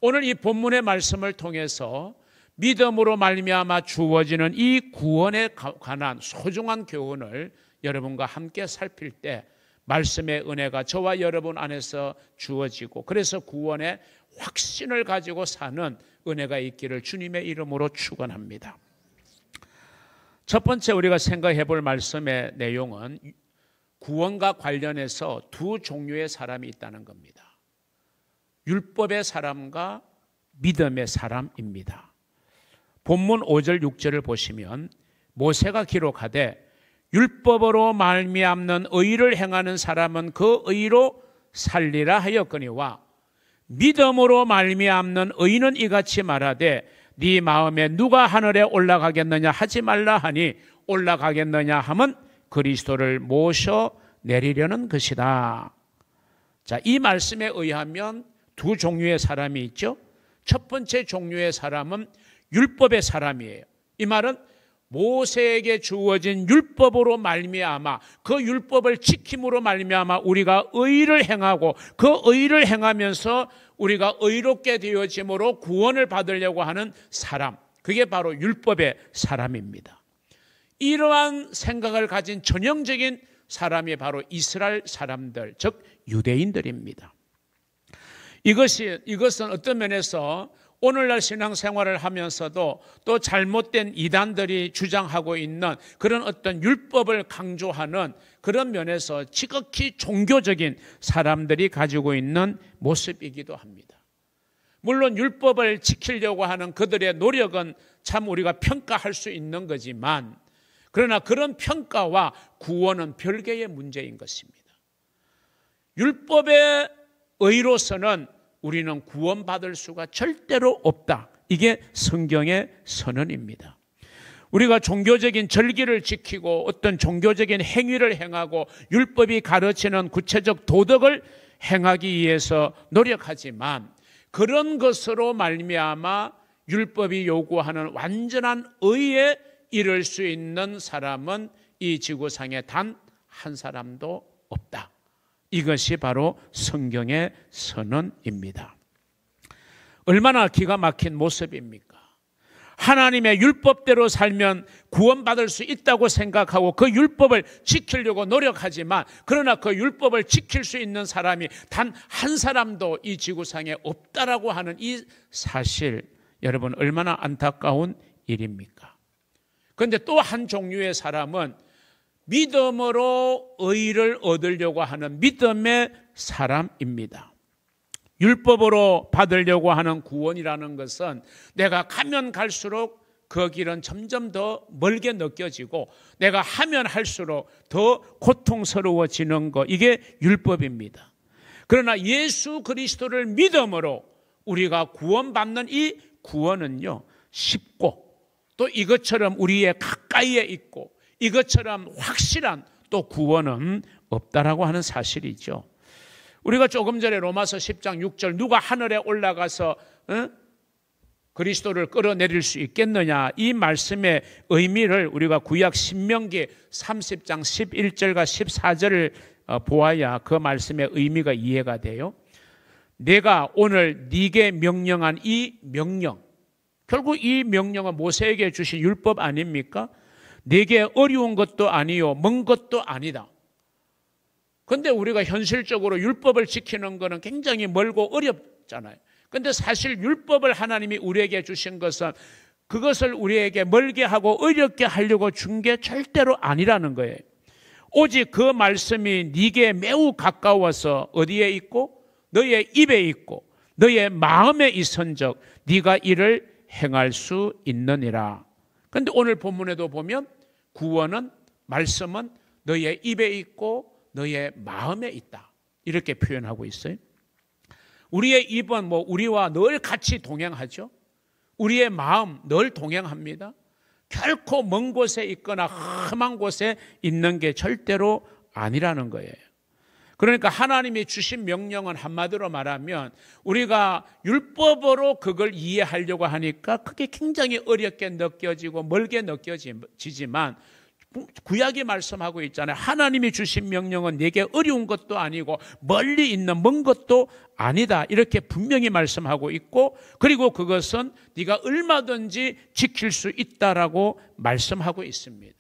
오늘 이 본문의 말씀을 통해서 믿음으로 말미암아 주어지는 이 구원에 관한 소중한 교훈을 여러분과 함께 살필 때 말씀의 은혜가 저와 여러분 안에서 주어지고, 그래서 구원의 확신을 가지고 사는 은혜가 있기를 주님의 이름으로 축원합니다. 첫 번째 우리가 생각해 볼 말씀의 내용은 구원과 관련해서 두 종류의 사람이 있다는 겁니다. 율법의 사람과 믿음의 사람입니다. 본문 5절 6절을 보시면 모세가 기록하되 율법으로 말미암는 의를 행하는 사람은 그 의로 살리라 하였거니와 믿음으로 말미암는 의는 이같이 말하되 네 마음에 누가 하늘에 올라가겠느냐 하지 말라 하니 올라가겠느냐 함은 그리스도를 모셔 내리려는 것이다. 자, 이 말씀에 의하면 두 종류의 사람이 있죠. 첫 번째 종류의 사람은 율법의 사람이에요. 이 말은 모세에게 주어진 율법으로 말미암아 그 율법을 지킴으로 말미암아 우리가 의를 행하고 그 의를 행하면서 우리가 의롭게 되어짐으로 구원을 받으려고 하는 사람, 그게 바로 율법의 사람입니다. 이러한 생각을 가진 전형적인 사람이 바로 이스라엘 사람들, 즉 유대인들입니다. 이것은 어떤 면에서 오늘날 신앙생활을 하면서도 또 잘못된 이단들이 주장하고 있는 그런 어떤 율법을 강조하는 그런 면에서 지극히 종교적인 사람들이 가지고 있는 모습이기도 합니다. 물론 율법을 지키려고 하는 그들의 노력은 참 우리가 평가할 수 있는 거지만, 그러나 그런 평가와 구원은 별개의 문제인 것입니다. 율법의 의로서는 우리는 구원받을 수가 절대로 없다. 이게 성경의 선언입니다. 우리가 종교적인 절기를 지키고 어떤 종교적인 행위를 행하고 율법이 가르치는 구체적 도덕을 행하기 위해서 노력하지만, 그런 것으로 말미암아 율법이 요구하는 완전한 의에 이를 수 있는 사람은 이 지구상에 단 한 사람도 없다. 이것이 바로 성경의 선언입니다. 얼마나 기가 막힌 모습입니까? 하나님의 율법대로 살면 구원받을 수 있다고 생각하고 그 율법을 지키려고 노력하지만, 그러나 그 율법을 지킬 수 있는 사람이 단 한 사람도 이 지구상에 없다라고 하는 이 사실, 여러분 얼마나 안타까운 일입니까? 그런데 또 한 종류의 사람은 믿음으로 의를 얻으려고 하는 믿음의 사람입니다. 율법으로 받으려고 하는 구원이라는 것은 내가 가면 갈수록 그 길은 점점 더 멀게 느껴지고 내가 하면 할수록 더 고통스러워지는 것, 이게 율법입니다. 그러나 예수 그리스도를 믿음으로 우리가 구원받는 이 구원은요, 쉽고 또 이것처럼 우리의 가까이에 있고 이것처럼 확실한 또 구원은 없다라고 하는 사실이죠. 우리가 조금 전에 로마서 10장 6절 누가 하늘에 올라가서 그리스도를 끌어내릴 수 있겠느냐, 이 말씀의 의미를 우리가 구약 신명기 30장 11절과 14절을 보아야 그 말씀의 의미가 이해가 돼요. 내가 오늘 네게 명령한 이 명령, 결국 이 명령은 모세에게 주신 율법 아닙니까? 내게 어려운 것도 아니요 먼 것도 아니다. 그런데 우리가 현실적으로 율법을 지키는 것은 굉장히 멀고 어렵잖아요. 그런데 사실 율법을 하나님이 우리에게 주신 것은 그것을 우리에게 멀게 하고 어렵게 하려고 준 게 절대로 아니라는 거예요. 오직 그 말씀이 네게 매우 가까워서 어디에 있고 너의 입에 있고 너의 마음에 있은즉 네가 이를 행할 수 있느니라. 그런데 오늘 본문에도 보면 구원은, 말씀은 너의 입에 있고 너의 마음에 있다, 이렇게 표현하고 있어요. 우리의 입은 우리와 늘 같이 동행하죠. 우리의 마음 늘 동행합니다. 결코 먼 곳에 있거나 험한 곳에 있는 게 절대로 아니라는 거예요. 그러니까 하나님이 주신 명령은 한마디로 말하면 우리가 율법으로 그걸 이해하려고 하니까 그게 굉장히 어렵게 느껴지고 멀게 느껴지지만 구약이 말씀하고 있잖아요. 하나님이 주신 명령은 내게 어려운 것도 아니고 멀리 있는 먼 것도 아니다. 이렇게 분명히 말씀하고 있고, 그리고 그것은 네가 얼마든지 지킬 수 있다라고 말씀하고 있습니다.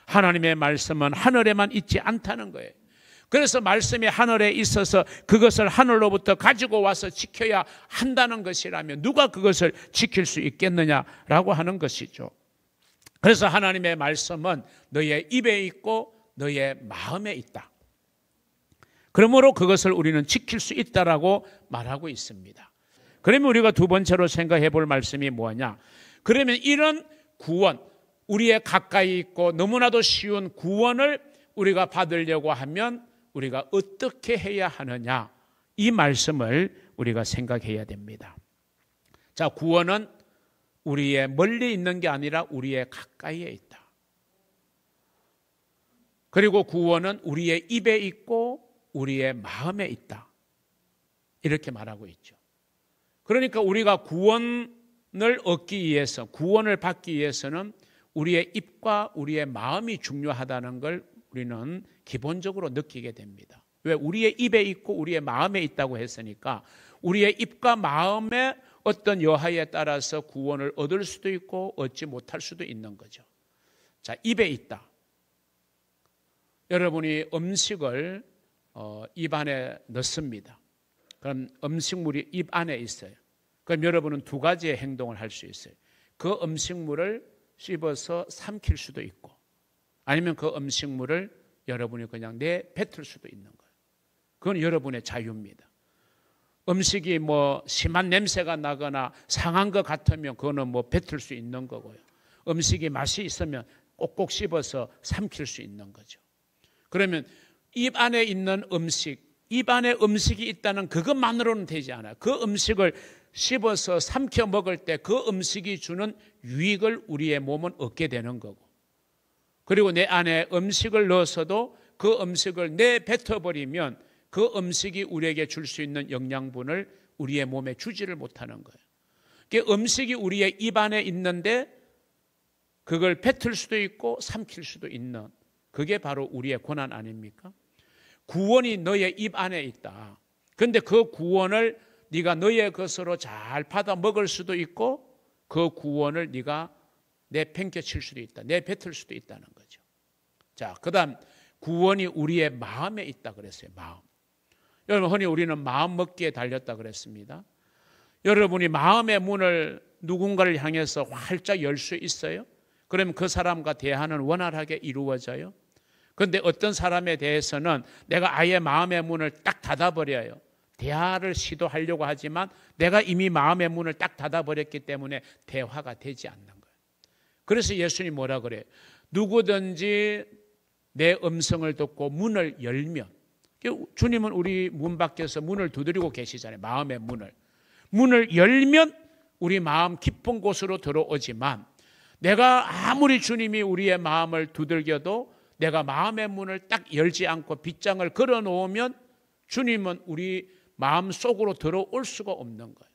하나님의 말씀은 하늘에만 있지 않다는 거예요. 그래서 말씀이 하늘에 있어서 그것을 하늘로부터 가지고 와서 지켜야 한다는 것이라면 누가 그것을 지킬 수 있겠느냐라고 하는 것이죠. 그래서 하나님의 말씀은 너의 입에 있고 너의 마음에 있다. 그러므로 그것을 우리는 지킬 수 있다라고 말하고 있습니다. 그러면 우리가 두 번째로 생각해 볼 말씀이 뭐냐? 그러면 이런 구원, 우리의 가까이 있고 너무나도 쉬운 구원을 우리가 받으려고 하면 우리가 어떻게 해야 하느냐? 이 말씀을 우리가 생각해야 됩니다. 자, 구원은 우리의 멀리 있는 게 아니라 우리의 가까이에 있다. 그리고 구원은 우리의 입에 있고 우리의 마음에 있다. 이렇게 말하고 있죠. 그러니까 우리가 구원을 얻기 위해서, 구원을 받기 위해서는 우리의 입과 우리의 마음이 중요하다는 걸 우리는 기본적으로 느끼게 됩니다. 왜? 우리의 입에 있고 우리의 마음에 있다고 했으니까 우리의 입과 마음의 어떤 여하에 따라서 구원을 얻을 수도 있고 얻지 못할 수도 있는 거죠. 자, 입에 있다. 여러분이 음식을 입 안에 넣습니다. 그럼 음식물이 입 안에 있어요. 그럼 여러분은 두 가지의 행동을 할 수 있어요. 그 음식물을 씹어서 삼킬 수도 있고, 아니면 그 음식물을 여러분이 그냥 내뱉을 수도 있는 거예요. 그건 여러분의 자유입니다. 음식이 뭐 심한 냄새가 나거나 상한 것 같으면 그거는 뭐 뱉을 수 있는 거고요. 음식이 맛이 있으면 꼭꼭 씹어서 삼킬 수 있는 거죠. 그러면 입 안에 있는 음식, 입 안에 음식이 있다는 그것만으로는 되지 않아요. 그 음식을 씹어서 삼켜 먹을 때 그 음식이 주는 유익을 우리의 몸은 얻게 되는 거고, 그리고 내 안에 음식을 넣어서도 그 음식을 내뱉어버리면 그 음식이 우리에게 줄 수 있는 영양분을 우리의 몸에 주지를 못하는 거예요. 그러니까 음식이 우리의 입 안에 있는데 그걸 뱉을 수도 있고 삼킬 수도 있는, 그게 바로 우리의 고난 아닙니까? 구원이 너의 입 안에 있다. 그런데 그 구원을 네가 너의 것으로 잘 받아 먹을 수도 있고 그 구원을 네가 내팽개칠 수도 있다. 내뱉을 수도 있다는 거죠. 자, 그다음 구원이 우리의 마음에 있다 그랬어요. 마음. 여러분, 흔히 우리는 마음 먹기에 달렸다 그랬습니다. 여러분이 마음의 문을 누군가를 향해서 활짝 열 수 있어요? 그러면 그 사람과 대화는 원활하게 이루어져요? 그런데 어떤 사람에 대해서는 내가 아예 마음의 문을 딱 닫아버려요. 대화를 시도하려고 하지만 내가 이미 마음의 문을 딱 닫아버렸기 때문에 대화가 되지 않는 거예요. 그래서 예수님이 뭐라 그래요? 누구든지 내 음성을 듣고 문을 열면, 주님은 우리 문 밖에서 문을 두드리고 계시잖아요. 마음의 문을. 문을 열면 우리 마음 깊은 곳으로 들어오지만 내가 아무리 주님이 우리의 마음을 두들겨도 내가 마음의 문을 딱 열지 않고 빗장을 걸어 놓으면 주님은 우리 마음 속으로 들어올 수가 없는 거예요.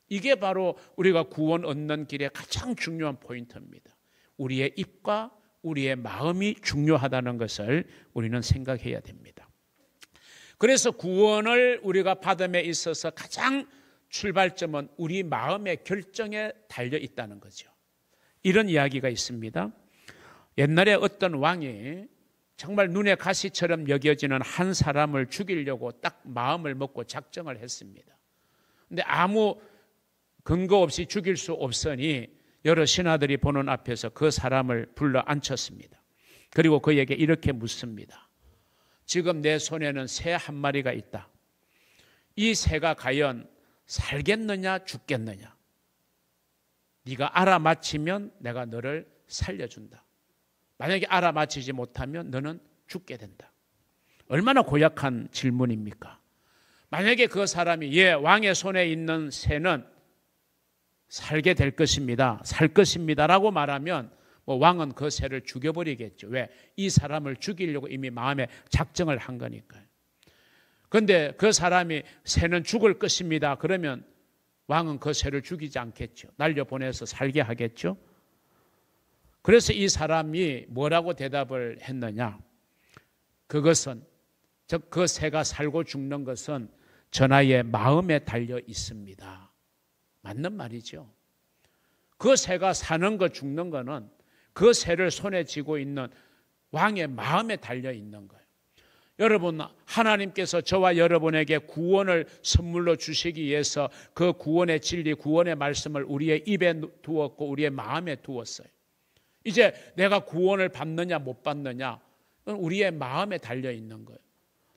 이게 바로 우리가 구원 얻는 길의 가장 중요한 포인트입니다. 우리의 입과 우리의 마음이 중요하다는 것을 우리는 생각해야 됩니다. 그래서 구원을 우리가 받음에 있어서 가장 출발점은 우리 마음의 결정에 달려 있다는 거죠. 이런 이야기가 있습니다. 옛날에 어떤 왕이 정말 눈에 가시처럼 여겨지는 한 사람을 죽이려고 딱 마음을 먹고 작정을 했습니다. 그런데 아무 근거 없이 죽일 수 없으니 여러 신하들이 보는 앞에서 그 사람을 불러 앉혔습니다. 그리고 그에게 이렇게 묻습니다. 지금 내 손에는 새 한 마리가 있다. 이 새가 과연 살겠느냐 죽겠느냐? 네가 알아맞히면 내가 너를 살려준다. 만약에 알아맞히지 못하면 너는 죽게 된다. 얼마나 고약한 질문입니까? 만약에 그 사람이 왕의 손에 있는 새는 살게 될 것입니다. 살 것입니다라고 말하면 왕은 그 새를 죽여버리겠죠. 왜? 이 사람을 죽이려고 이미 마음에 작정을 한 거니까요. 그런데 그 사람이 새는 죽을 것입니다. 그러면 왕은 그 새를 죽이지 않겠죠. 날려보내서 살게 하겠죠. 그래서 이 사람이 뭐라고 대답을 했느냐? 그것은, 즉 그 새가 살고 죽는 것은 전하의 마음에 달려 있습니다. 맞는 말이죠. 그 새가 사는 것 죽는 거는 그 새를 손에 쥐고 있는 왕의 마음에 달려 있는 거예요. 여러분, 하나님께서 저와 여러분에게 구원을 선물로 주시기 위해서 그 구원의 진리, 구원의 말씀을 우리의 입에 두었고 우리의 마음에 두었어요. 이제 내가 구원을 받느냐 못 받느냐 우리의 마음에 달려 있는 거예요.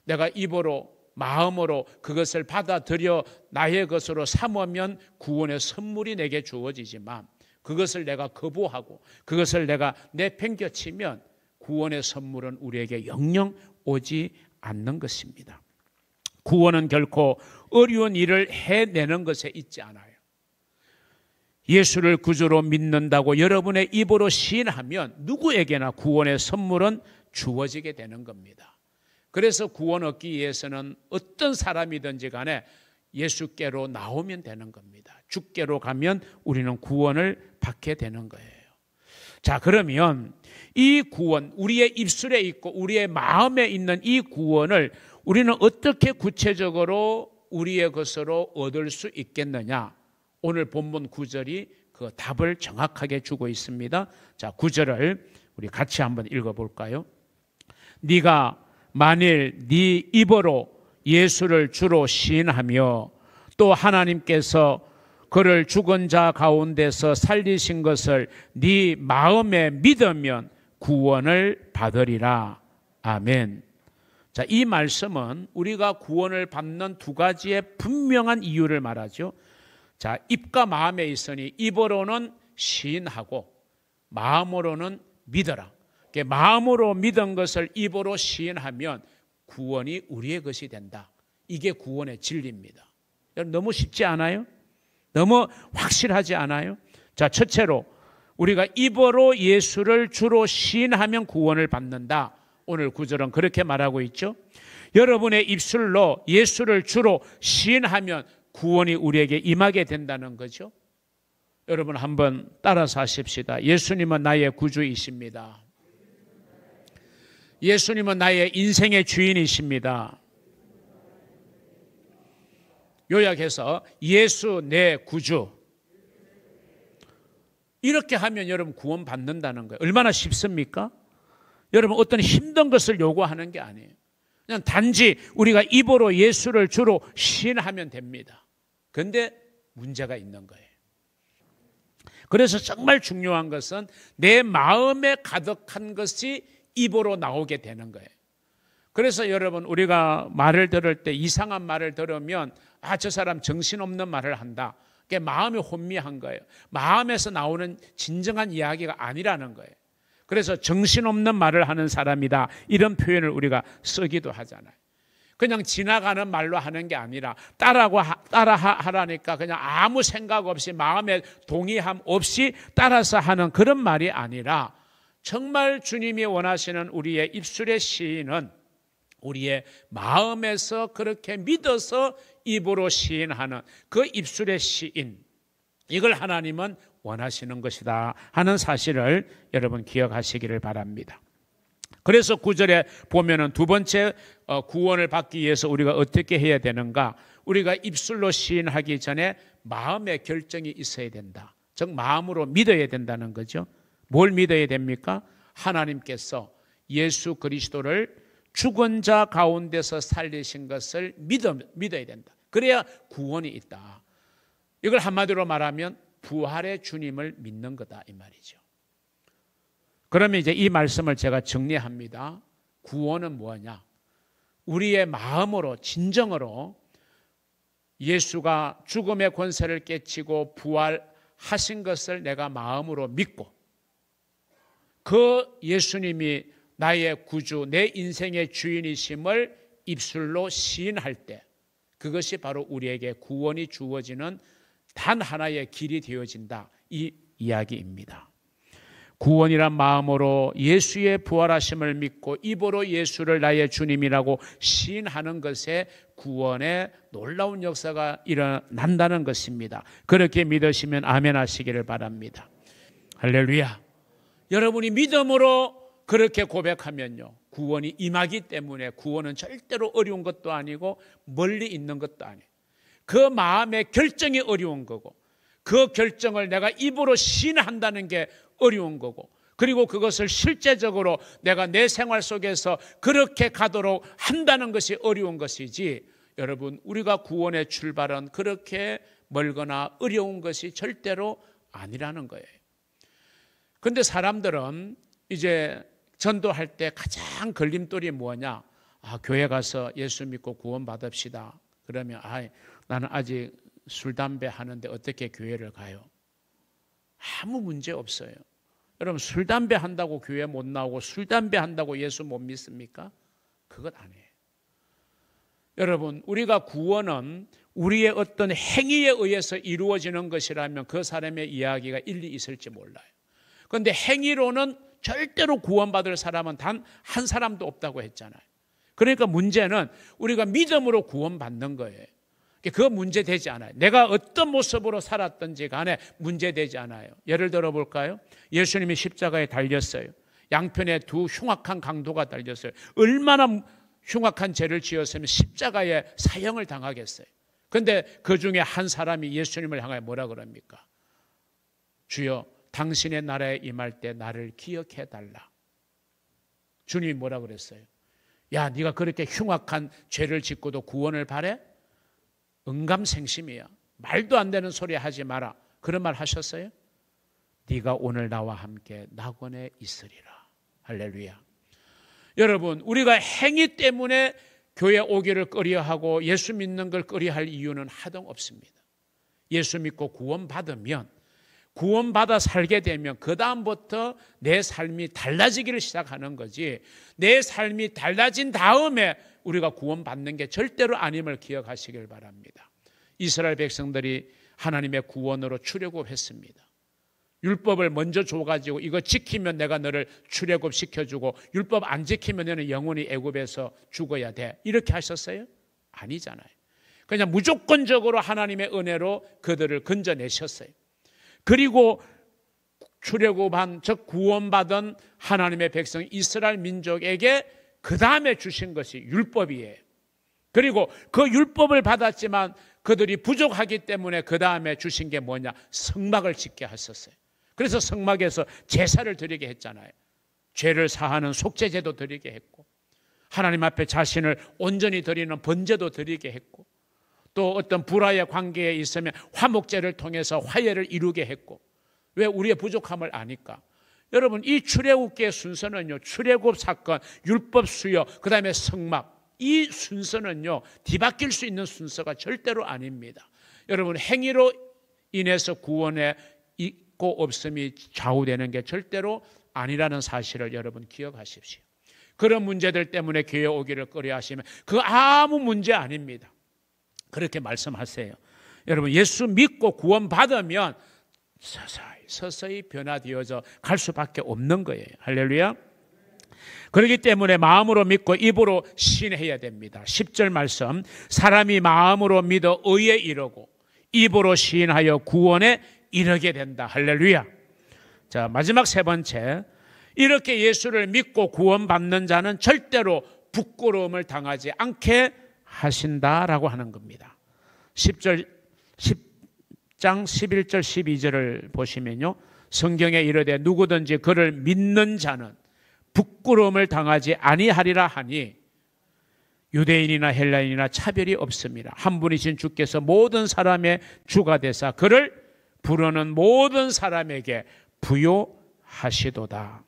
내가 입으로 마음으로 그것을 받아들여 나의 것으로 삼으면 구원의 선물이 내게 주어지지만 그것을 내가 거부하고 그것을 내가 내팽겨치면 구원의 선물은 우리에게 영영 오지 않는 것입니다. 구원은 결코 어려운 일을 해내는 것에 있지 않아요. 예수를 구주로 믿는다고 여러분의 입으로 시인하면 누구에게나 구원의 선물은 주어지게 되는 겁니다. 그래서 구원 얻기 위해서는 어떤 사람이든지 간에 예수께로 나오면 되는 겁니다. 주께로 가면 우리는 구원을 받게 되는 거예요. 자, 그러면 이 구원, 우리의 입술에 있고 우리의 마음에 있는 이 구원을 우리는 어떻게 구체적으로 우리의 것으로 얻을 수 있겠느냐? 오늘 본문 9절이 그 답을 정확하게 주고 있습니다. 자, 9절을 우리 같이 한번 읽어볼까요? 네가 만일 네 입으로 예수를 주로 시인하며 또 하나님께서 그를 죽은 자 가운데서 살리신 것을 네 마음에 믿으면 구원을 받으리라. 아멘. 자, 이 말씀은 우리가 구원을 받는 두 가지의 분명한 이유를 말하죠. 자, 입과 마음에 있으니 입으로는 시인하고 마음으로는 믿어라. 마음으로 믿은 것을 입으로 시인하면 구원이 우리의 것이 된다. 이게 구원의 진리입니다. 여러분, 너무 쉽지 않아요? 너무 확실하지 않아요? 자, 첫째로 우리가 입으로 예수를 주로 시인하면 구원을 받는다. 오늘 구절은 그렇게 말하고 있죠. 여러분의 입술로 예수를 주로 시인하면 구원이 우리에게 임하게 된다는 거죠. 여러분 한번 따라서 하십시다. 예수님은 나의 구주이십니다. 예수님은 나의 인생의 주인이십니다. 요약해서 예수 내 구주. 이렇게 하면 여러분 구원 받는다는 거예요. 얼마나 쉽습니까? 여러분 어떤 힘든 것을 요구하는 게 아니에요. 그냥 단지 우리가 입으로 예수를 주로 시인하면 됩니다. 그런데 문제가 있는 거예요. 그래서 정말 중요한 것은 내 마음에 가득한 것이 입으로 나오게 되는 거예요. 그래서 여러분 우리가 말을 들을 때 이상한 말을 들으면 저 사람 정신없는 말을 한다. 그게 마음이 혼미한 거예요. 마음에서 나오는 진정한 이야기가 아니라는 거예요. 그래서 정신없는 말을 하는 사람이다. 이런 표현을 우리가 쓰기도 하잖아요. 그냥 지나가는 말로 하는 게 아니라 따라하라니까 그냥 아무 생각 없이 마음에 동의함 없이 따라서 하는 그런 말이 아니라 정말 주님이 원하시는 우리의 입술의 시인은 우리의 마음에서 그렇게 믿어서 입으로 시인하는 그 입술의 시인, 이걸 하나님은 원하시는 것이다 하는 사실을 여러분 기억하시기를 바랍니다. 그래서 9절에 보면은 두 번째 구원을 받기 위해서 우리가 어떻게 해야 되는가? 우리가 입술로 시인하기 전에 마음의 결정이 있어야 된다. 즉 마음으로 믿어야 된다는 거죠. 뭘 믿어야 됩니까? 하나님께서 예수 그리스도를 죽은 자 가운데서 살리신 것을 믿어야 된다. 그래야 구원이 있다. 이걸 한마디로 말하면 부활의 주님을 믿는 거다 이 말이죠. 그러면 이제 이 말씀을 제가 정리합니다. 구원은 뭐냐? 우리의 마음으로 진정으로 예수가 죽음의 권세를 깨치고 부활하신 것을 내가 마음으로 믿고 그 예수님이 나의 구주, 내 인생의 주인이심을 입술로 시인할 때 그것이 바로 우리에게 구원이 주어지는 단 하나의 길이 되어진다. 이 이야기입니다. 구원이란 마음으로 예수의 부활하심을 믿고 입으로 예수를 나의 주님이라고 시인하는 것에 구원의 놀라운 역사가 일어난다는 것입니다. 그렇게 믿으시면 아멘 하시기를 바랍니다. 할렐루야. 여러분이 믿음으로 그렇게 고백하면요, 구원이 임하기 때문에 구원은 절대로 어려운 것도 아니고 멀리 있는 것도 아니에요. 그 마음의 결정이 어려운 거고, 그 결정을 내가 입으로 시인한다는 게 어려운 거고, 그리고 그것을 실제적으로 내가 내 생활 속에서 그렇게 가도록 한다는 것이 어려운 것이지, 여러분, 우리가 구원의 출발은 그렇게 멀거나 어려운 것이 절대로 아니라는 거예요. 그런데 사람들은 이제 전도할 때 가장 걸림돌이 뭐냐? 교회 가서 예수 믿고 구원 받읍시다. 그러면 나는 아직 술, 담배 하는데 어떻게 교회를 가요? 아무 문제 없어요. 여러분, 술, 담배 한다고 교회 못 나오고 술, 담배 한다고 예수 못 믿습니까? 그것 아니에요. 여러분, 우리가 구원은 우리의 어떤 행위에 의해서 이루어지는 것이라면 그 사람의 이야기가 일리 있을지 몰라요. 그런데 행위로는 절대로 구원받을 사람은 단 한 사람도 없다고 했잖아요. 그러니까 문제는 우리가 믿음으로 구원받는 거예요. 그거 문제되지 않아요. 내가 어떤 모습으로 살았든지 간에 문제되지 않아요. 예를 들어 볼까요? 예수님이 십자가에 달렸어요. 양편에 두 흉악한 강도가 달렸어요. 얼마나 흉악한 죄를 지었으면 십자가에 사형을 당하겠어요. 그런데 그 중에 한 사람이 예수님을 향하여 뭐라 그럽니까? 주여, 당신의 나라에 임할 때 나를 기억해 달라. 주님이 뭐라 그랬어요? 야, 네가 그렇게 흉악한 죄를 짓고도 구원을 바래? 응감생심이야. 말도 안 되는 소리 하지 마라. 그런 말 하셨어요? 네가 오늘 나와 함께 낙원에 있으리라. 할렐루야. 여러분, 우리가 행위 때문에 교회 오기를 꺼려하고 예수 믿는 걸 꺼려할 이유는 하등 없습니다. 예수 믿고 구원받으면, 구원받아 살게 되면 그 다음부터 내 삶이 달라지기를 시작하는 거지, 내 삶이 달라진 다음에 우리가 구원받는 게 절대로 아님을 기억하시길 바랍니다. 이스라엘 백성들이 하나님의 구원으로 출애굽했습니다. 율법을 먼저 줘가지고 이거 지키면 내가 너를 출애굽시켜주고 율법 안 지키면 너는 영원히 애굽에서 죽어야 돼. 이렇게 하셨어요? 아니잖아요. 그냥 무조건적으로 하나님의 은혜로 그들을 건져내셨어요. 그리고 출애굽한, 즉 구원받은 하나님의 백성 이스라엘 민족에게 그 다음에 주신 것이 율법이에요. 그리고 그 율법을 받았지만 그들이 부족하기 때문에 그 다음에 주신 게 뭐냐? 성막을 짓게 하셨어요. 그래서 성막에서 제사를 드리게 했잖아요. 죄를 사하는 속죄제도 드리게 했고, 하나님 앞에 자신을 온전히 드리는 번제도 드리게 했고, 또 어떤 불화의 관계에 있으면 화목제를 통해서 화해를 이루게 했고. 왜? 우리의 부족함을 아니까. 여러분, 이 출애굽기의 순서는요, 출애굽 사건, 율법 수여, 그 다음에 성막, 이 순서는요 뒤바뀔 수 있는 순서가 절대로 아닙니다. 여러분, 행위로 인해서 구원에 있고 없음이 좌우되는 게 절대로 아니라는 사실을 여러분 기억하십시오. 그런 문제들 때문에 교회 오기를 꺼려하시면 그거 아무 문제 아닙니다. 그렇게 말씀하세요. 여러분, 예수 믿고 구원받으면 서서히 변화되어져 갈 수밖에 없는 거예요. 할렐루야. 그렇기 때문에 마음으로 믿고 입으로 시인해야 됩니다. 10절 말씀, 사람이 마음으로 믿어 의에 이르고 입으로 시인하여 구원에 이르게 된다. 할렐루야. 자, 마지막 세 번째, 이렇게 예수를 믿고 구원받는 자는 절대로 부끄러움을 당하지 않게 하신다라고 하는 겁니다. 10장 11절 12절을 보시면요, 성경에 이르되 누구든지 그를 믿는 자는 부끄러움을 당하지 아니하리라 하니 유대인이나 헬라인이나 차별이 없습니다. 한 분이신 주께서 모든 사람의 주가 되사 그를 부르는 모든 사람에게 부요하시도다.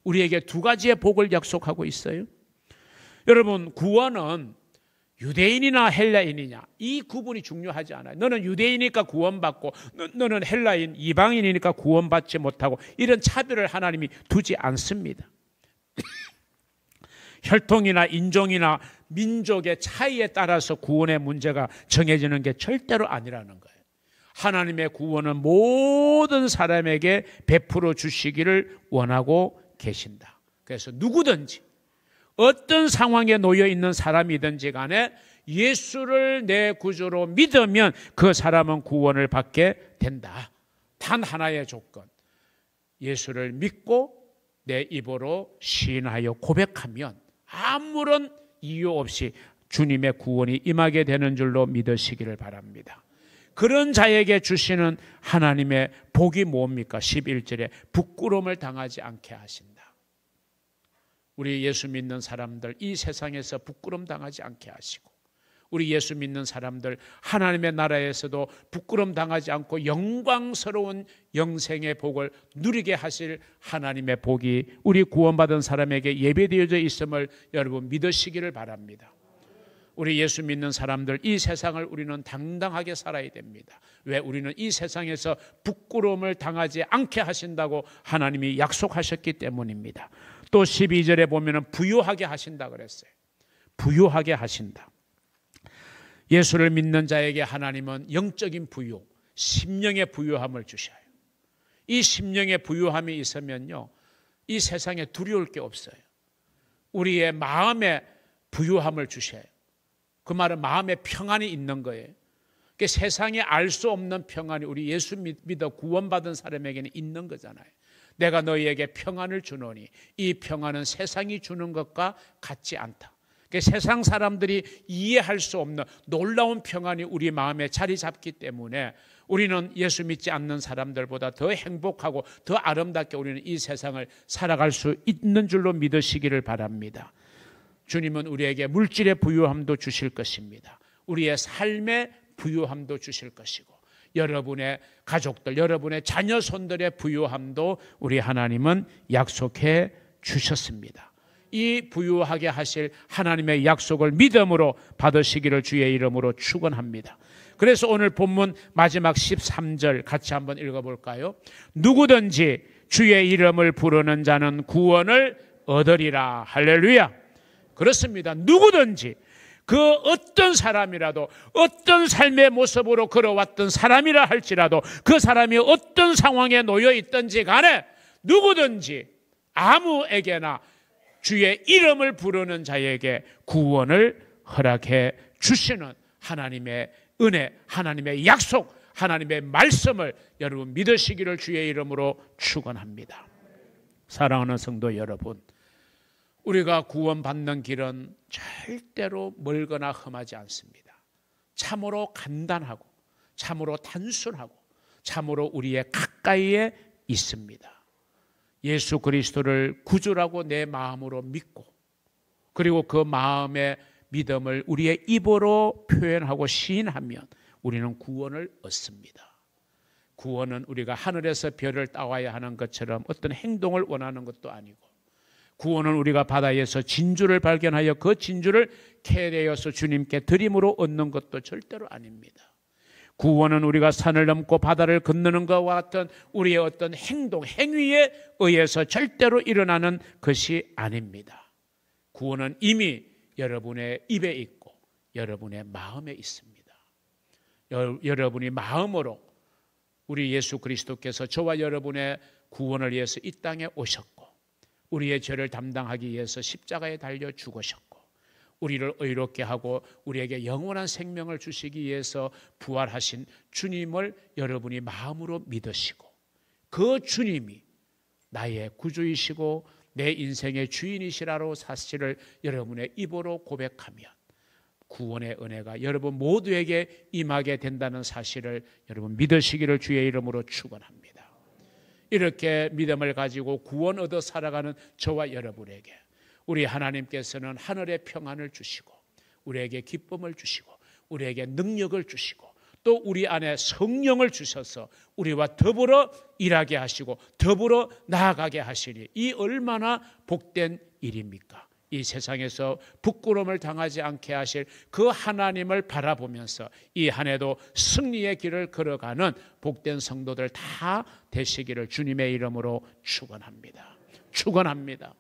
우리에게 두 가지의 복을 약속하고 있어요. 여러분, 구원은 유대인이나 헬라인이냐 이 구분이 중요하지 않아요. 너는 유대인이니까 구원받고 너는 헬라인 이방인이니까 구원받지 못하고 이런 차별을 하나님이 두지 않습니다. 혈통이나 인종이나 민족의 차이에 따라서 구원의 문제가 정해지는 게 절대로 아니라는 거예요. 하나님의 구원은 모든 사람에게 베풀어 주시기를 원하고 계신다. 그래서 누구든지 어떤 상황에 놓여 있는 사람이든지 간에 예수를 내 구주로 믿으면 그 사람은 구원을 받게 된다. 단 하나의 조건, 예수를 믿고 내 입으로 시인하여 고백하면 아무런 이유 없이 주님의 구원이 임하게 되는 줄로 믿으시기를 바랍니다. 그런 자에게 주시는 하나님의 복이 뭡니까? 11절에 부끄러움을 당하지 않게 하신다. 우리 예수 믿는 사람들 이 세상에서 부끄러움 당하지 않게 하시고, 우리 예수 믿는 사람들 하나님의 나라에서도 부끄러움 당하지 않고 영광스러운 영생의 복을 누리게 하실 하나님의 복이 우리 구원받은 사람에게 예배되어져 있음을 여러분 믿으시기를 바랍니다. 우리 예수 믿는 사람들 이 세상을 우리는 당당하게 살아야 됩니다. 왜? 우리는 이 세상에서 부끄러움을 당하지 않게 하신다고 하나님이 약속하셨기 때문입니다. 또 12절에 보면 부유하게 하신다 그랬어요. 부유하게 하신다. 예수를 믿는 자에게 하나님은 영적인 부유, 심령의 부유함을 주셔요. 이 심령의 부유함이 있으면요, 이 세상에 두려울 게 없어요. 우리의 마음에 부유함을 주셔요. 그 말은 마음에 평안이 있는 거예요. 그러니까 세상에 알 수 없는 평안이 우리 예수 믿어 구원받은 사람에게는 있는 거잖아요. 내가 너희에게 평안을 주노니 이 평안은 세상이 주는 것과 같지 않다. 그러니까 세상 사람들이 이해할 수 없는 놀라운 평안이 우리 마음에 자리 잡기 때문에 우리는 예수 믿지 않는 사람들보다 더 행복하고 더 아름답게 우리는 이 세상을 살아갈 수 있는 줄로 믿으시기를 바랍니다. 주님은 우리에게 물질의 부유함도 주실 것입니다. 우리의 삶의 부유함도 주실 것이고, 여러분의 가족들, 여러분의 자녀 손들의 부유함도 우리 하나님은 약속해 주셨습니다. 이 부유하게 하실 하나님의 약속을 믿음으로 받으시기를 주의 이름으로 축원합니다. 그래서 오늘 본문 마지막 13절 같이 한번 읽어볼까요? 누구든지 주의 이름을 부르는 자는 구원을 얻으리라. 할렐루야. 그렇습니다. 누구든지 그 어떤 사람이라도 어떤 삶의 모습으로 걸어왔던 사람이라 할지라도 그 사람이 어떤 상황에 놓여 있든지 간에 누구든지 아무에게나 주의 이름을 부르는 자에게 구원을 허락해 주시는 하나님의 은혜, 하나님의 약속, 하나님의 말씀을 여러분 믿으시기를 주의 이름으로 축원합니다. 사랑하는 성도 여러분, 우리가 구원받는 길은 절대로 멀거나 험하지 않습니다. 참으로 간단하고 참으로 단순하고 참으로 우리의 가까이에 있습니다. 예수 그리스도를 구주라고 내 마음으로 믿고, 그리고 그 마음의 믿음을 우리의 입으로 표현하고 시인하면 우리는 구원을 얻습니다. 구원은 우리가 하늘에서 별을 따와야 하는 것처럼 어떤 행동을 원하는 것도 아니고, 구원은 우리가 바다에서 진주를 발견하여 그 진주를 캐내어서 주님께 드림으로 얻는 것도 절대로 아닙니다. 구원은 우리가 산을 넘고 바다를 건너는 것과 같은 우리의 어떤 행동, 행위에 의해서 절대로 일어나는 것이 아닙니다. 구원은 이미 여러분의 입에 있고 여러분의 마음에 있습니다. 여러분이 마음으로 우리 예수 그리스도께서 저와 여러분의 구원을 위해서 이 땅에 오셨고, 우리의 죄를 담당하기 위해서 십자가에 달려 죽으셨고, 우리를 의롭게 하고 우리에게 영원한 생명을 주시기 위해서 부활하신 주님을 여러분이 마음으로 믿으시고, 그 주님이 나의 구주이시고 내 인생의 주인이시라는 사실을 여러분의 입으로 고백하면 구원의 은혜가 여러분 모두에게 임하게 된다는 사실을 여러분 믿으시기를 주의 이름으로 축원합니다. 이렇게 믿음을 가지고 구원 얻어 살아가는 저와 여러분에게 우리 하나님께서는 하늘의 평안을 주시고 우리에게 기쁨을 주시고 우리에게 능력을 주시고 또 우리 안에 성령을 주셔서 우리와 더불어 일하게 하시고 더불어 나아가게 하시니 이 얼마나 복된 일입니까? 이 세상에서 부끄러움을 당하지 않게 하실 그 하나님을 바라보면서 이 한 해도 승리의 길을 걸어가는 복된 성도들 다 되시기를 주님의 이름으로 축원합니다. 축원합니다.